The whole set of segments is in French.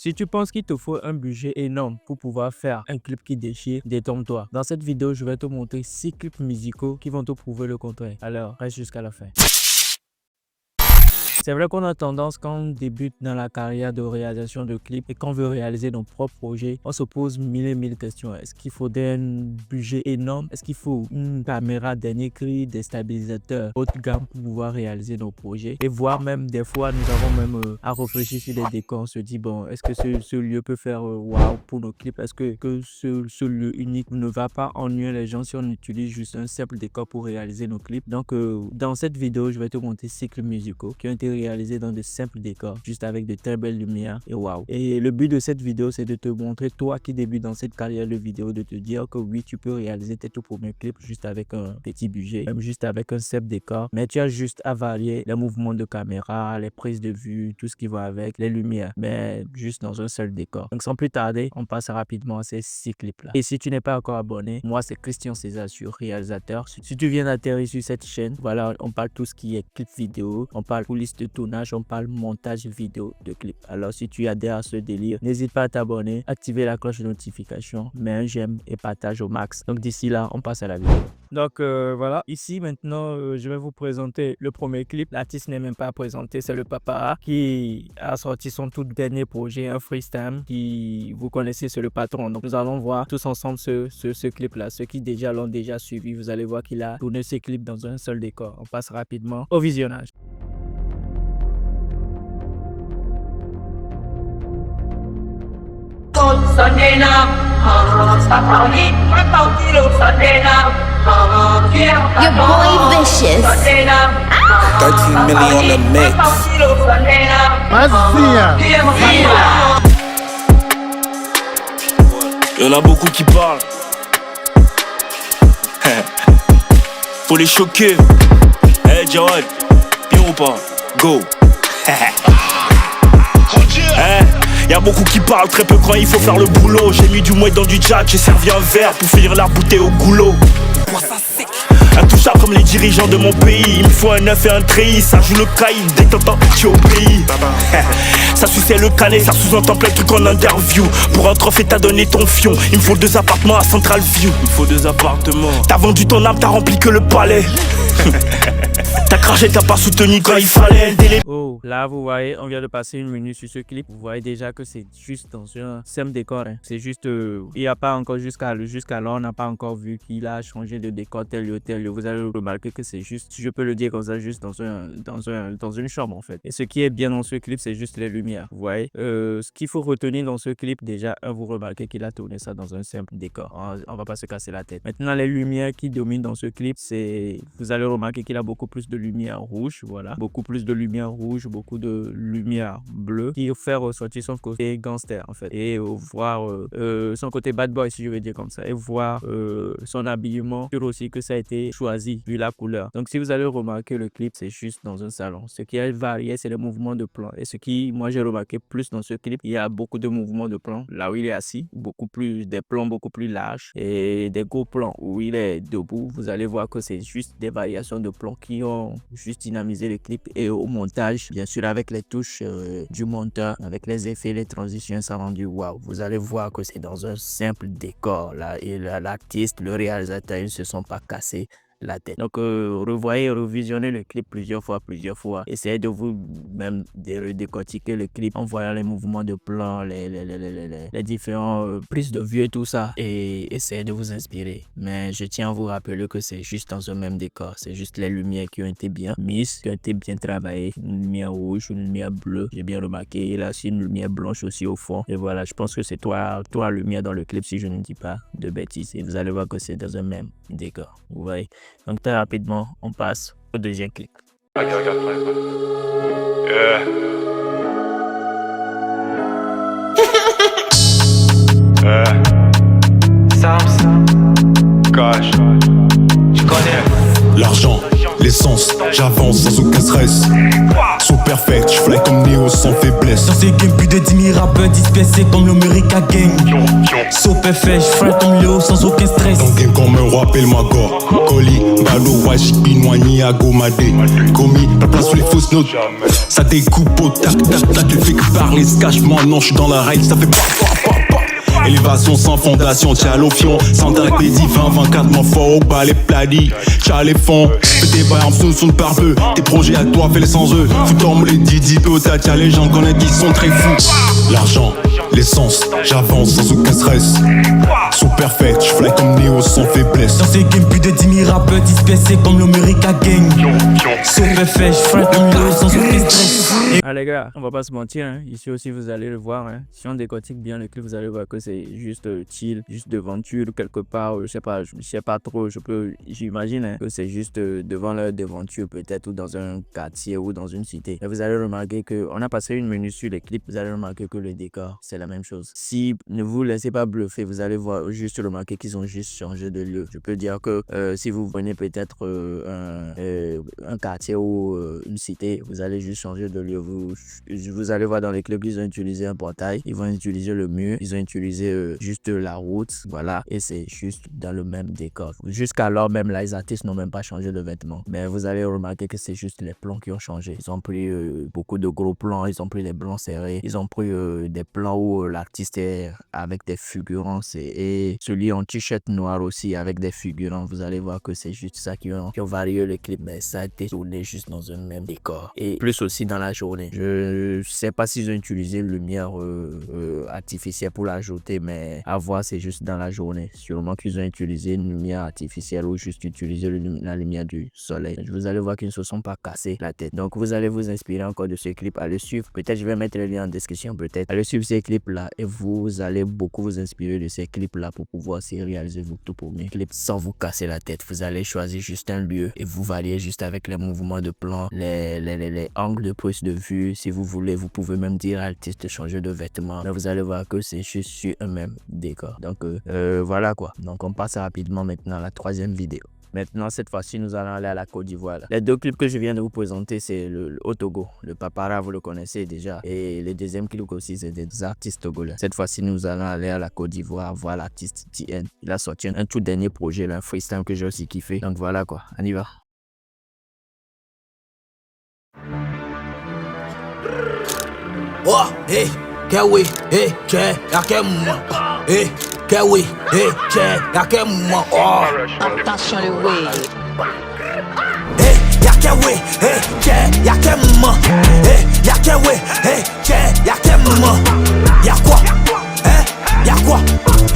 Si tu penses qu'il te faut un budget énorme pour pouvoir faire un clip qui déchire, détrompe-toi. Dans cette vidéo, je vais te montrer 6 clips musicaux qui vont te prouver le contraire. Alors, reste jusqu'à la fin. C'est vrai qu'on a tendance, quand on débute dans la carrière de réalisation de clips et qu'on veut réaliser nos propres projets, on se pose mille et mille questions. Est-ce qu'il faudrait un budget énorme? Est-ce qu'il faut une caméra dernier cri, des stabilisateurs haute gamme pour pouvoir réaliser nos projets? Et voire même des fois, nous avons même à réfléchir sur les décors. On se dit, bon, est-ce que ce lieu peut faire waouh pour nos clips? Est-ce que ce lieu unique ne va pas ennuyer les gens si on utilise juste un simple décor pour réaliser nos clips? Donc, dans cette vidéo, je vais te montrer 6 clips musicaux qui ont été réalisé dans de simples décors, juste avec de très belles lumières et waouh. Et le but de cette vidéo, c'est de te montrer, toi qui débutes dans cette carrière de vidéo, de te dire que oui, tu peux réaliser tes tout premiers clips juste avec un petit budget, même juste avec un simple décor, mais tu as juste à varier les mouvements de caméra, les prises de vue, tout ce qui va avec, les lumières, mais juste dans un seul décor. Donc sans plus tarder, on passe rapidement à ces 6 clips là. Et si tu n'es pas encore abonné, moi c'est Christian César, réalisateur. Si tu viens d'atterrir sur cette chaîne, voilà, on parle tout ce qui est clip vidéo, on parle coulisses de tournage, on parle montage vidéo de clip. Alors si tu adhères à ce délire, n'hésite pas à t'abonner, activer la cloche de notification, mets un j'aime et partage au max. Donc d'ici là, on passe à la vidéo. Donc voilà, ici maintenant je vais vous présenter le premier clip. L'artiste n'est même pas présenté, c'est le Papa qui a sorti son tout dernier projet, un freestyle qui, vous connaissez, c'est le patron. Donc nous allons voir tous ensemble ce clip là. Ceux qui déjà l'ont déjà suivi, vous allez voir qu'il a tourné ce clip dans un seul décor. On passe rapidement au visionnage. Your boy Vicious. 13 million on the mix. Y'en a beaucoup qui parlent. Faut les choquer. Hey Jawad, bien ou pas? Go. Y'a beaucoup qui parlent, très peu quand il faut faire le boulot. J'ai mis du mouet dans du jack, j'ai servi un verre pour finir la bouteille au goulot. Intouchable comme les dirigeants de mon pays. Il me faut un 9 et un treillis. Ça joue le caïd dès que t'entends tu es au pays. Ça suçait le canet, ça sous-entend plein de trucs en interview. Pour un trophée t'as donné ton fion. Il me faut 2 appartements à Central View. Il me faut 2 appartements. T'as vendu ton âme, t'as rempli que le palais. T'as craché, t'as pas soutenu quand il fallait. Oh, là vous voyez, on vient de passer 1 minute sur ce clip. Vous voyez déjà que c'est juste dans un simple décor. C'est juste, il n'y a pas encore jusqu'à là, on n'a pas encore vu qu'il a changé de décor tel lieu, tel lieu. Vous allez remarquer que c'est juste, si je peux le dire comme ça, juste dans une chambre en fait. Et ce qui est bien dans ce clip, c'est juste les lumières. Vous voyez, ce qu'il faut retenir dans ce clip, déjà, vous remarquez qu'il a tourné ça dans un simple décor. On va pas se casser la tête. Maintenant, les lumières qui dominent dans ce clip, c'est, vous allez remarquer qu'il a beaucoup plus de lumière rouge, voilà, beaucoup plus de lumière rouge, beaucoup de lumière bleue, qui fait ressortir son côté gangster en fait, et voir son côté bad boy, si je veux dire comme ça, et voir son habillement, sûr aussi que ça a été choisi vu la couleur. Donc si vous allez remarquer, le clip c'est juste dans un salon. Ce qui est varié, c'est les mouvements de plan, et ce qui, moi j'ai remarqué plus dans ce clip, il y a beaucoup de mouvements de plan là où il est assis, beaucoup plus, des plans beaucoup plus larges, et des gros plans où il est debout. Vous allez voir que c'est juste des variations de plans qui ont juste dynamisé le clip. Et au montage, bien sûr, avec les touches du monteur, avec les effets, les transitions, ça rend du waouh. Vous allez voir que c'est dans un simple décor là, et l'artiste, le réalisateur, ils ne se sont pas cassés la tête. Donc revoyez, revisionnez le clip plusieurs fois. Essayez de vous-même de décortiquer le clip en voyant les mouvements de plan, les différents prises de vue et tout ça, et essayez de vous inspirer. Mais je tiens à vous rappeler que c'est juste dans un même décor. C'est juste les lumières qui ont été bien mises, qui ont été bien travaillées. Une lumière rouge, une lumière bleue, j'ai bien remarqué. Et là c'est une lumière blanche aussi au fond. Et voilà, je pense que c'est trois lumières dans le clip, si je ne dis pas de bêtises. Et vous allez voir que c'est dans un même décor. Vous voyez. Donc très rapidement, on passe au deuxième clip. Gosh, tu connais l'argent, l'essence, j'avance sans aucun stress. So perfect, je fly comme Neo néo sans faiblesse. Dans ce game, plus de 10 000 rappeurs dispersés comme l'America Gang. Sauf FH, frère comme Léo sans aucun stress. Dans game comme un roi, appelle-moi Gore. Coli, Balo, Washi, Pinoigny, Agomade. Commis, la place sous les fausses notes. Ça découpe au tac, tac, tac. Le fait que parler se cache, moi non, j'suis dans la ride, ça fait pas. Élévation sans fondation, tiens l'option. Sans avec les 20, 24 mois fort au bas les pladis. Tiens les fonds, fais tes bails en dessous de par peu. Tes projets à toi, fais-les sans eux. Fous-toi les Didi, peu tiens les gens connaissent qui sont très fous. L'argent, l'essence, j'avance sans aucun stress. Sous perfect, j'fly comme Néo sans faiblesse. Dans ce game, plus de 10 000 rappeurs dispersés comme l'America Gang. Sauf FH, frère comme Léo sans aucun stress. Ah les gars, on va pas se mentir, hein. Ici aussi vous allez le voir, hein. Si on décortique bien le clip, vous allez voir que c'est juste chill, juste devanture quelque part, je sais pas trop, j'imagine, hein, que c'est juste devant leur devanture peut-être, ou dans un quartier ou dans une cité. Et vous allez remarquer que on a passé une minute sur les clips, vous allez remarquer que le décor c'est la même chose. Si ne vous laissez pas bluffer, vous allez voir, juste remarquer qu'ils ont juste changé de lieu. Je peux dire que si vous prenez peut-être un quartier ou une cité, vous allez juste changer de lieu. Vous allez voir dans les clips qu'ils ont utilisé un portail, ils vont utiliser le mur, ils ont utilisé juste la route, voilà, et c'est juste dans le même décor. Jusqu'alors même là, les artistes n'ont même pas changé de vêtements, mais vous allez remarquer que c'est juste les plans qui ont changé. Ils ont pris beaucoup de gros plans, ils ont pris des plans serrés, ils ont pris des plans où l'artiste est avec des figurants et celui en t-shirt noir aussi avec des figurants. Vous allez voir que c'est juste ça qui ont varié le clip, mais ça a été tourné juste dans un même décor et plus aussi dans la journée. Je sais pas s'ils ont utilisé lumière artificielle pour l'ajouter, mais à voir c'est juste dans la journée. Sûrement qu'ils ont utilisé une lumière artificielle ou juste utilisé la lumière du soleil. Vous allez voir qu'ils ne se sont pas cassés la tête. Donc vous allez vous inspirer encore de ce clip, à le suivre. Peut-être je vais mettre le lien en description, peut-être. Allez suivre ces clips là et vous allez beaucoup vous inspirer de ces clips là pour pouvoir réaliser vos tout premiers clips sans vous casser la tête. Vous allez choisir juste un lieu et vous variez juste avec les mouvements de plan, les angles de prise de vue. Si vous voulez, vous pouvez même dire à l'artiste de changer de vêtements. Là, vous allez voir que c'est juste sur un même décor. Donc voilà quoi. Donc on passe rapidement maintenant à la troisième vidéo. Maintenant, cette fois-ci, nous allons aller à la Côte d'Ivoire. Les deux clips que je viens de vous présenter, c'est au Togo. Le Papara, vous le connaissez déjà. Et le deuxième clip aussi, c'est des artistes togolais. Cette fois-ci, nous allons aller à la Côte d'Ivoire voir l'artiste TN. Il a sorti un tout dernier projet, là, un freestyle que j'ai aussi kiffé. Donc voilà quoi, on y va. Oh, hey, Kewi, hey, che, yakemma, hey, Kewi, hey, che, yakemma, oh. Attention le way. Hey, yakewe, hey, che, yakemma, hey, yakewe, hey, che, yakemma. Y'a quoi, hein, y'a quoi,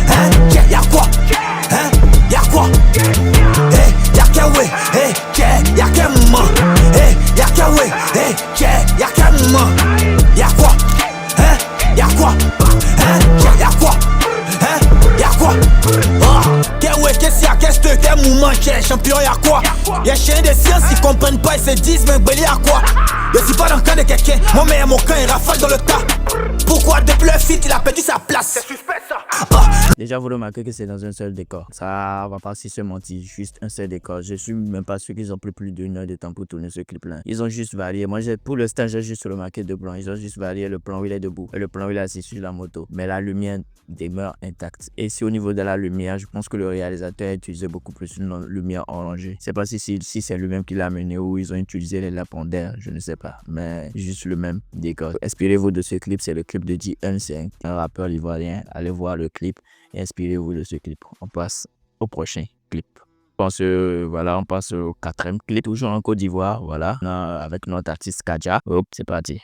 hein, che, y'a quoi, hein, y'a quoi. Hey, yakewe, hey, che, yakemma, hey, yakewe, hey, che, yakemma. Y'a quoi, hein, y'a quoi, hein, y'a quoi, hein, y'a quoi. Oh, qu'est-ce que t'es mouvement, champion, y'a quoi. Y'a chien des sciences, ils comprennent pas, ils se disent, mais belé y'a quoi. Je suis pas dans le camp de quelqu'un, mon meilleur mon camp, il rafale dans le tas. Pourquoi depuis le feat, il a perdu sa place. C'est suspect ça. Déjà, vous remarquez que c'est dans un seul décor. Ça va pas si se mentir, juste un seul décor. Je suis même pas sûr qu'ils ont pris plus d'une heure de temps pour tourner ce clip-là. Ils ont juste varié. Moi, pour le stage, j'ai juste remarqué deux plans. Ils ont juste varié le plan où il est debout et le plan où il est assis sur la moto. Mais la lumière demeure intacte. Et si au niveau de la lumière, je pense que le réalisateur a utilisé beaucoup plus une lumière orangée. Je sais pas si c'est lui-même qui l'a amené ou ils ont utilisé les lampadaires, je ne sais pas. Mais juste le même décor. Inspirez-vous de ce clip, c'est le clip de D1, c'est un rappeur ivoirien. Allez voir le clip et inspirez-vous de ce clip. On passe au prochain clip. Voilà, on passe au quatrième clip, toujours en Côte d'Ivoire, voilà, avec notre artiste Kadja. Hop, c'est parti.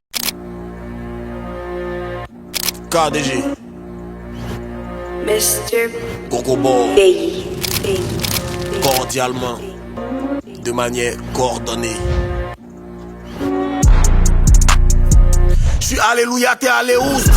KDG, Mr. Gogobo, Baby. cordialement, de manière coordonnée. J'suis alléluia, t'es alléoust.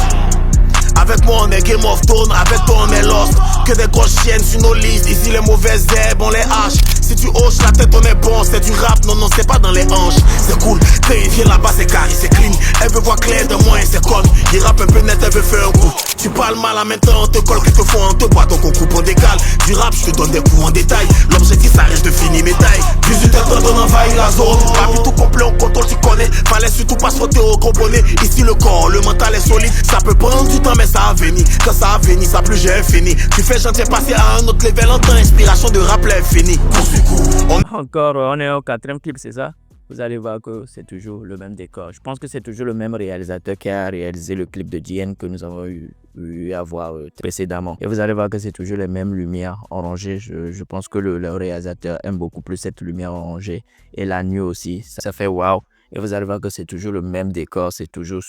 Avec moi on est Game of Thrones, avec toi on est Lost. Que des grosses chiennes sur nos listes, ici les mauvaises herbes on les hache. Si tu hoches la tête on est bon, c'est du rap, non c'est pas dans les hanches. C'est cool, quand il vient là-bas c'est carré, c'est clean. Elle veut voir clair de moi et c'est con, il rappe un peu net, elle veut faire un coup. Tu parles mal à maintenant, on te colle quelquefois, on te boit, donc on coupe, on décale. Du rap, je te donne des coups en détail. L'objectif, ça reste de finir mes tailles. 18 heures, on envahit la zone. Pas du tout complet, on contrôle, tu connais. Fallait surtout pas sauter au gros bonnet. Ici, le corps, le mental est solide. Ça peut prendre du temps, mais ça a venu. Quand ça a venu, ça plus j'ai fini. Tu fais gentil passer à un autre level. En temps, inspiration de rap, là, est fini. Encore, on est au 4e clip, c'est ça? Vous allez voir que c'est toujours le même décor. Je pense que c'est toujours le même réalisateur qui a réalisé le clip de DN que nous avons eu à voir précédemment. Et vous allez voir que c'est toujours les mêmes lumières orangées. Je pense que le réalisateur aime beaucoup plus cette lumière orangée. Et la nuit aussi, ça fait waouh. Et vous allez voir que c'est toujours le même décor, c'est toujours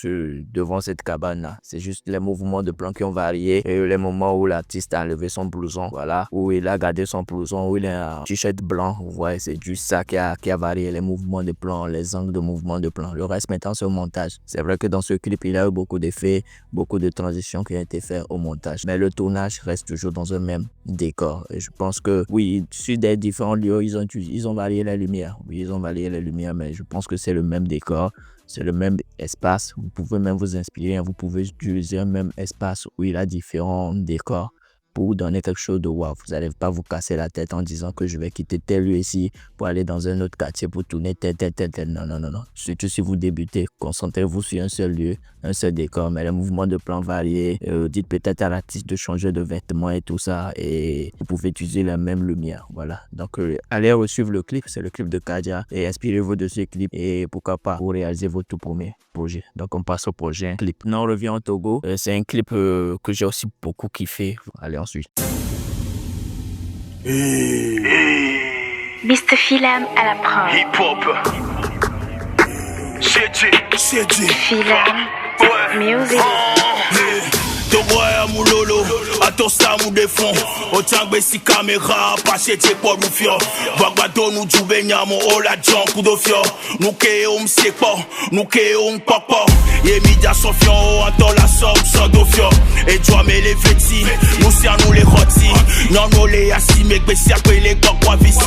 devant cette cabane-là. C'est juste les mouvements de plan qui ont varié et les moments où l'artiste a levé son blouson, voilà, où il a gardé son blouson, où il a un t-shirt blanc. Vous voyez, c'est juste ça qui a varié, les mouvements de plan, les angles de mouvement de plan. Le reste maintenant, c'est au montage. C'est vrai que dans ce clip, il y a eu beaucoup d'effets, beaucoup de transitions qui ont été faites au montage. Mais le tournage reste toujours dans un même décor. Et je pense que, oui, sur des différents lieux, ils ont varié la lumière. Oui, ils ont varié la lumière, mais je pense que c'est le même décor, c'est le même espace. Vous pouvez même vous inspirer, vous pouvez utiliser un même espace où il a différents décors pour vous donner quelque chose de wow. Vous n'allez pas vous casser la tête en disant que je vais quitter tel lieu ici pour aller dans un autre quartier pour tourner tel. Non, non, non, non. Surtout si vous débutez, concentrez-vous sur un seul lieu, un seul décor, mais les mouvements de plan variés. Dites peut-être à l'artiste de changer de vêtements et tout ça, et vous pouvez utiliser la même lumière. Voilà. Donc, allez suivre le clip, c'est le clip de Kadia, et inspirez-vous de ce clip, et pourquoi pas, vous réalisez votre tout premier projet. Donc, on passe au projet clip. Non, on revient au Togo. C'est un clip que j'ai aussi beaucoup kiffé. Allez, ensuite. Mr. Philam à la prod. Hip-hop. Chédi. Philam. Music. Togo ya mulolo, atosa mu defon. Otangbe si caméra, pas chéti pour nous fio. Bagbato nous joue nyamo, ola John Kudofio. Nous ke sekpo, nous ke papa. Ye media sofion, anto la somme sans dofio. Et toi me les vêtis, nous si nous les rôtis. Non nous les assis, mais que si après les gars quoi vici.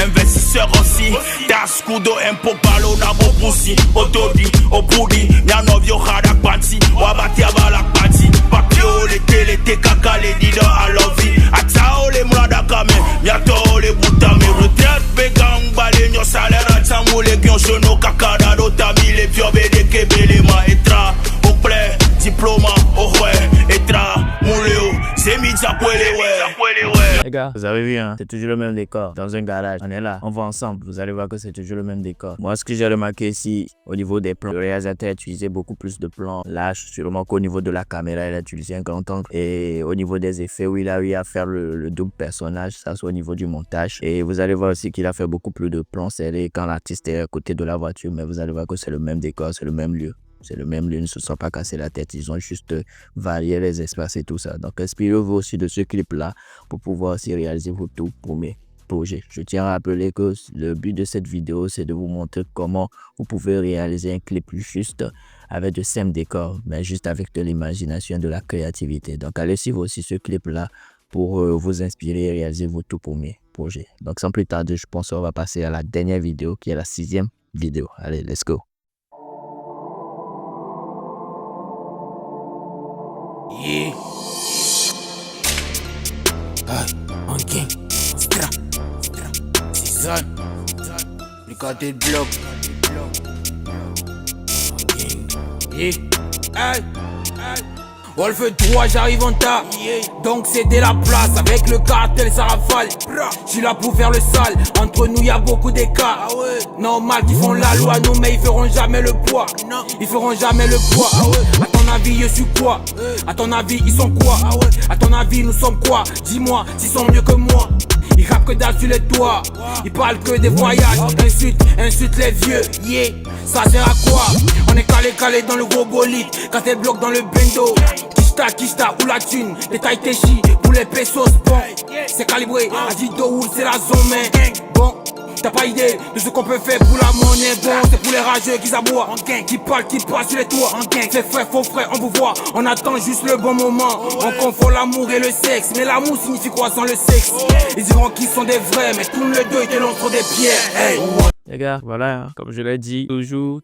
Investisseur aussi, das kudo impo balo na bo pussy. Otodi, opudi, nyano vio hadak banti, wabati abalak banti. Papio, les télé, kaka, les leaders à l'envie. Atao, les mlada kame, miato, les boutame. Retraite, begang, balé, nyo salaire, atamo, les guions, chenou, kakada, dotami, les piobe, les kebe, les ma, etra, au play, diplôme, au ouais, etra, mouleo, c'est midja, poêlé, ouais. Les gars, vous avez vu, hein, c'est toujours le même décor. Dans un garage, on est là, on va ensemble. Vous allez voir que c'est toujours le même décor. Moi, ce que j'ai remarqué ici, au niveau des plans, le réalisateur a utilisé beaucoup plus de plans. Là, sûrement qu'au niveau de la caméra, il a utilisé un grand angle. Et au niveau des effets, où il a eu à faire le double personnage, ça c'est au niveau du montage. Et vous allez voir aussi qu'il a fait beaucoup plus de plans serrés quand l'artiste est à côté de la voiture. Mais vous allez voir que c'est le même décor, c'est le même lieu. C'est le même lieu, ils ne se sont pas cassés la tête. Ils ont juste varié les espaces et tout ça. Donc, inspirez-vous aussi de ce clip-là pour pouvoir aussi réaliser vos tout premiers projets. Je tiens à rappeler que le but de cette vidéo, c'est de vous montrer comment vous pouvez réaliser un clip juste avec de simples décors, mais juste avec de l'imagination, de la créativité. Donc, allez suivre aussi ce clip-là pour vous inspirer et réaliser vos tout premiers projets. Donc, sans plus tarder, je pense qu'on va passer à la dernière vidéo, qui est la 6e vidéo. Allez, let's go. Yeah. On gang, stra, c'est ça. Le côté de bloc. Yeah. Hey. Wolf 3, j'arrive en tas. Donc c'est dès la place. Avec le cartel, ça rafale. Je suis là pour faire le sale. Entre nous, y'a beaucoup d'écarts. Normal qu'ils font la loi, nous, mais ils feront jamais le poids. Ils feront jamais le poids. À ton avis, je suis quoi? À ton avis, ils sont quoi? À ton avis, nous sommes quoi? Dis-moi s'ils sont mieux que moi. Ils rappent que dalle sur les toits. Ils parlent que des voyages. Insulte les vieux. Yeah, ça sert à quoi? On est calé dans le gros bolide. Quand t'es bloqué dans le bendo. Kishta ou la thune. Les tailles téchi pour les pesos. Bon, c'est calibré. Adido ou c'est la zone, mais bon. T'as pas idée de ce qu'on peut faire pour la monnaie. Bon, c'est pour les rageux qui s'aboient, qui parlent, qui passent sur les toits. C'est frère, faux frère, on vous voit. On attend juste le bon moment. On confond l'amour et le sexe. Mais l'amour signifie quoi sans le sexe? Ils diront qu'ils sont des vrais, mais tourne le dos et te lancent trop des pierres. Hey. Les gars, voilà, comme je l'ai dit, toujours,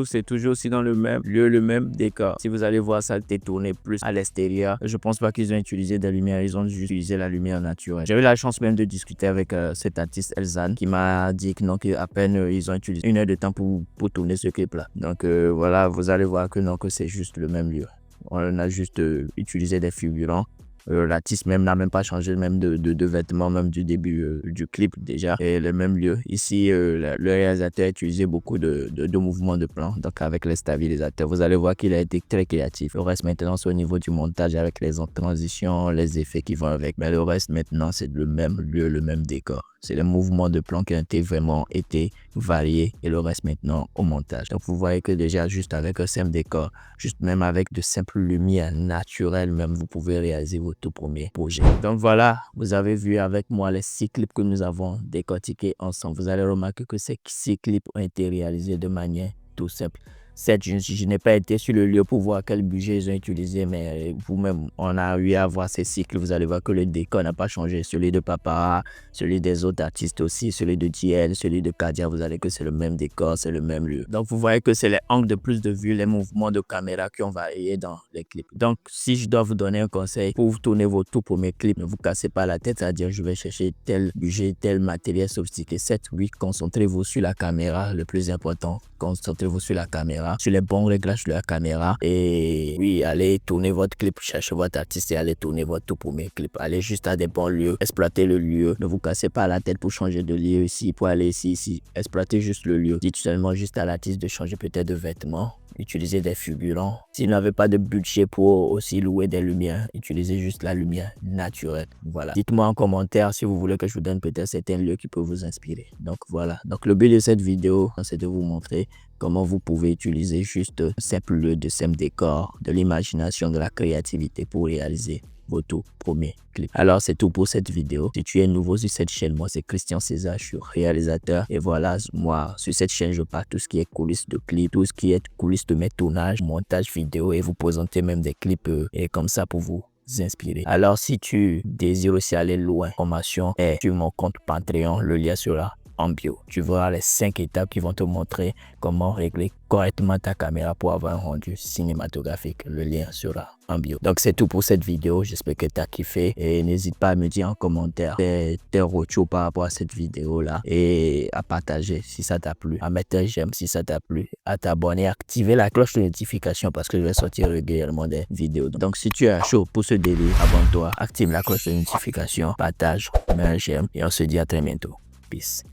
c'est toujours aussi dans le même lieu, le même décor. Si vous allez voir ça détourner plus à l'extérieur, je pense pas qu'ils ont utilisé des lumières, ils ont juste utilisé la lumière naturelle. J'ai eu la chance même de discuter avec cet artiste Elzan qui m'a dit que non, qu'à peine ils ont utilisé 1 heure de temps pour tourner ce clip-là. Donc voilà, vous allez voir que non, que c'est juste le même lieu. On a juste utilisé des figurants. L'artiste même n'a même pas changé même de vêtements même du début du clip déjà, et le même lieu. Ici le réalisateur a utilisé beaucoup de mouvements de plan, donc avec les stabilisateurs vous allez voir qu'il a été très créatif. Le reste maintenant c'est au niveau du montage avec les transitions, les effets qui vont avec, mais le reste maintenant c'est le même lieu, le même décor. C'est les mouvements de plan qui ont vraiment été variés et le reste maintenant au montage. Donc vous voyez que déjà juste avec un simple décor, juste même avec de simples lumières naturelles même, vous pouvez réaliser vos tout premiers projets. Donc voilà, vous avez vu avec moi les 6 clips que nous avons décortiqués ensemble. Vous allez remarquer que ces 6 clips ont été réalisés de manière tout simple. Certes, je n'ai pas été sur le lieu pour voir quel budget ils ont utilisé, mais vous-même, on a eu à voir ces cycles. Vous allez voir que le décor n'a pas changé. Celui de Papa, celui des autres artistes aussi, celui de DL, celui de Kadia, vous allez que c'est le même décor, c'est le même lieu. Donc, vous voyez que c'est les angles de plus de vue, les mouvements de caméra qui ont varié dans les clips. Donc, si je dois vous donner un conseil pour vous tourner vos tout premiers clips, ne vous cassez pas la tête à dire je vais chercher tel budget, tel matériel sophistiqué. Certes, oui, concentrez-vous sur la caméra, le plus important. Concentrez-vous sur la caméra, sur les bons réglages de la caméra, et oui, allez tourner votre clip, cherchez votre artiste et allez tourner votre tout premier clip. Allez juste à des bons lieux, exploitez le lieu, ne vous cassez pas la tête pour changer de lieu ici, pour aller ici, exploitez juste le lieu. Dites seulement juste à l'artiste de changer peut-être de vêtements, utilisez des figurants. S'il n'avait pas de budget pour aussi louer des lumières, utilisez juste la lumière naturelle. Voilà. Dites-moi en commentaire si vous voulez que je vous donne peut-être certains lieux qui peuvent vous inspirer. Donc voilà. Donc le but de cette vidéo, c'est de vous montrer comment vous pouvez utiliser juste un simple lieu, de simple décor, de l'imagination, de la créativité pour réaliser vos tout premiers clips. Alors c'est tout pour cette vidéo. Si tu es nouveau sur cette chaîne, moi c'est Christian César, je suis réalisateur. Et voilà, moi sur cette chaîne je parle tout ce qui est coulisses de clips, tout ce qui est coulisses de mes tournages, montage vidéo, et vous présenter même des clips et comme ça pour vous inspirer. Alors si tu désires aussi aller loin, formation est sur mon compte Patreon, le lien sera en bio. Tu verras les 5 étapes qui vont te montrer comment régler correctement ta caméra pour avoir un rendu cinématographique. Le lien sera en bio. Donc c'est tout pour cette vidéo. J'espère que tu as kiffé et n'hésite pas à me dire en commentaire tes retours par rapport à cette vidéo là, et à partager si ça t'a plu, à mettre un j'aime si ça t'a plu, à t'abonner, à activer la cloche de notification parce que je vais sortir régulièrement des vidéos. Donc si tu es chaud pour ce délire, abonne-toi, active la cloche de notification, partage, mets un j'aime et on se dit à très bientôt. Peace.